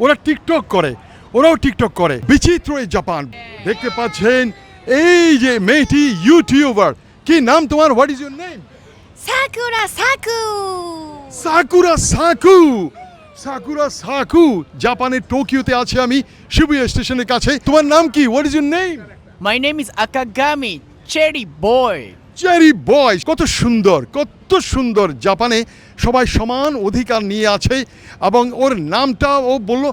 ওরা টিকটক করে, ওরাও টিকটক করে। বিচিত্র এই জাপান। দেখতে পাচ্ছেন এই যে মেয়েটি ইউটিউবার। কি নাম তোমার? What is your name? Sakura Saku. Sakura Saku. Sakura Saku জাপানের টোকিওতে আছে আমি, শিবুয়া স্টেশনের কাছে। তোমার নাম কি? What is your name? My name is Akagami, Cherry Boy. Cherry boy. কত সুন্দর, কত সুন্দর। জাপানে সবাই সমান অধিকার নিয়ে আছে এবং ওর নামটা ও বললো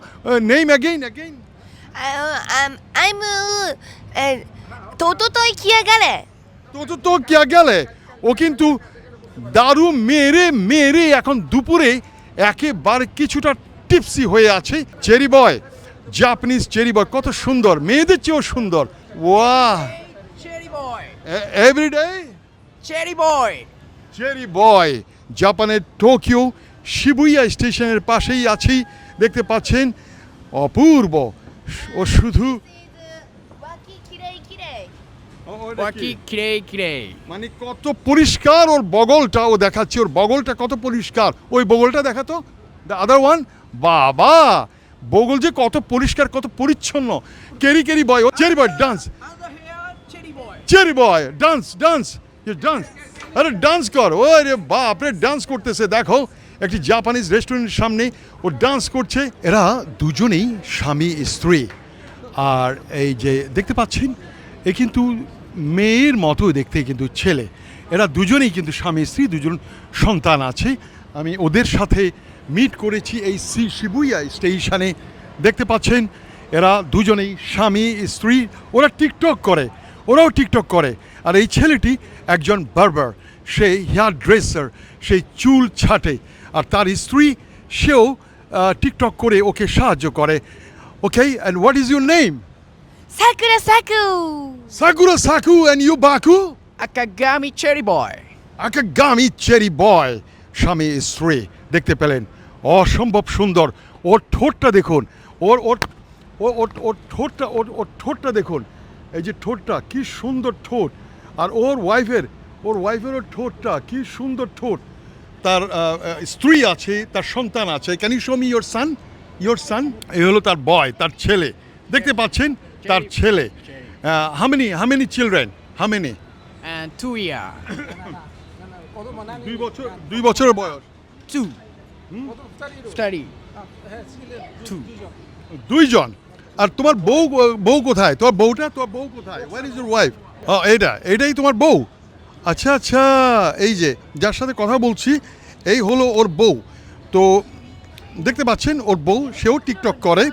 name again again. I'm toto toy kiya gale. তো কে গেলে ও কিন্তু দারু মেরে মেরে এখন দুপুরে একেবারে কিছুটা টিপসি হয়ে আছে। Cherry boy, Japanese cherry boy, কত সুন্দর, মেয়েদের চেয়েও সুন্দর। ওয়াহ, Cherry Boy. Everyday Cherry Boy. Cherry boy. জাপানের টোকিও শিবুয়া স্টেশনের পাশেই আছি, দেখতে পাচ্ছেন। অপূর্ব। ও শুধু Waki kirei kirei. Waki kirei kirei. মানে কত পরিষ্কার ওর বগলটা, ও দেখাচ্ছে ওর বগলটা কত পরিষ্কার। ওই বগলটা দেখাতো, দ্য আদার ওয়ান। বাবা, বগল যে কত পরিষ্কার, কত পরিচ্ছন্ন। কেরি কেরি বয়, ও cherry boy dance. Other hair, Cherry Boy. Cherry boy dance dance dance. আরে ডান্স কর। ও রে বাপ রে, ডান্স করতেছে। দেখো একটি জাপানিজ রেস্টুরেন্টের সামনে ও ডান্স করছে। এরা দুজনেই স্বামী স্ত্রী। আর এই যে দেখতে পাচ্ছেন, এ কিন্তু মেয়ের মতো দেখতে কিন্তু ছেলে। এরা দুজনেই কিন্তু স্বামী স্ত্রী, দুজন সন্তান আছে। আমি ওদের সাথে মিট করেছি এই শিবুয়া স্টেশনে। দেখতে পাচ্ছেন এরা দুজনেই স্বামী স্ত্রী। ওরা টিকটক করে, ওরাও টিকটক করে। আর এই ছেলেটি একজন বার্বার, সে হেয়ার ড্রেসার, সেই চুল ছাটে। আর তার স্ত্রী, সেও টিকটক করে ওকে সাহায্য করে। Okay, and what is your name? Sakura saku. Sakura Saku and you বাকু। Akagami, Cherry Boy. Akagami cherry boy, স্বামী স্ত্রী। দেখতে পেলেন, অসম্ভব সুন্দর। ওর ঠোঁটটা দেখুন, ওর ওর ওর ওর ওর ঠোঁটটা, ওর ঠোঁটটা দেখুন। এই যে ঠোঁটটা, কি সুন্দর ঠোঁট। আর ওর ওয়াইফেরও ঠোঁটটা, কি সুন্দর ঠোঁট। তার স্ত্রী আছে, তার সন্তান আছে। Can you show me your son? এই হলো তার বয়, তার ছেলে। দেখতে পাচ্ছেন তার ছেলে। How many children? How many? And 2 year. 2 বছরের বয়স। 2. Study. 2. দুইজন। আর তোমার বউ কোথায়? তোমার বউ কোথায়? Where is your wife? এটাই তোমার বউ। আচ্ছা আচ্ছা, এই যে যার সাথে কথা বলছি, এই হলো ওর বউ। তো দেখতে পাচ্ছেন ওর বউ, সেও টিকটক করে।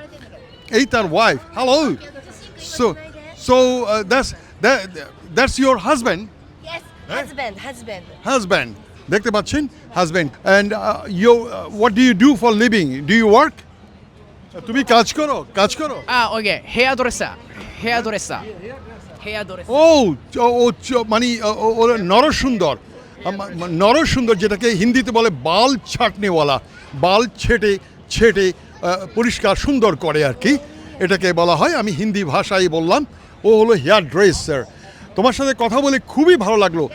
এই তার wife. Hello. So that's your husband? Yes, husband. দেখতে পাচ্ছেন, husband. And what do you do for living? Do you work? তুমি কাজ করো? Okay. Hairdresser. Hairdresser. Hairdresser. মানে ওরা নরসুন্দর, যেটাকে হিন্দিতে বলে বাল ছাটনেওয়ালা। বাল ছেটে পরিষ্কার সুন্দর করে আর কি, এটাকে বলা হয়। আমি হিন্দি ভাষায় বললাম। ও হলো হেয়ার ড্রেসার। তোমার সাথে কথা বলে খুবই ভালো লাগলো।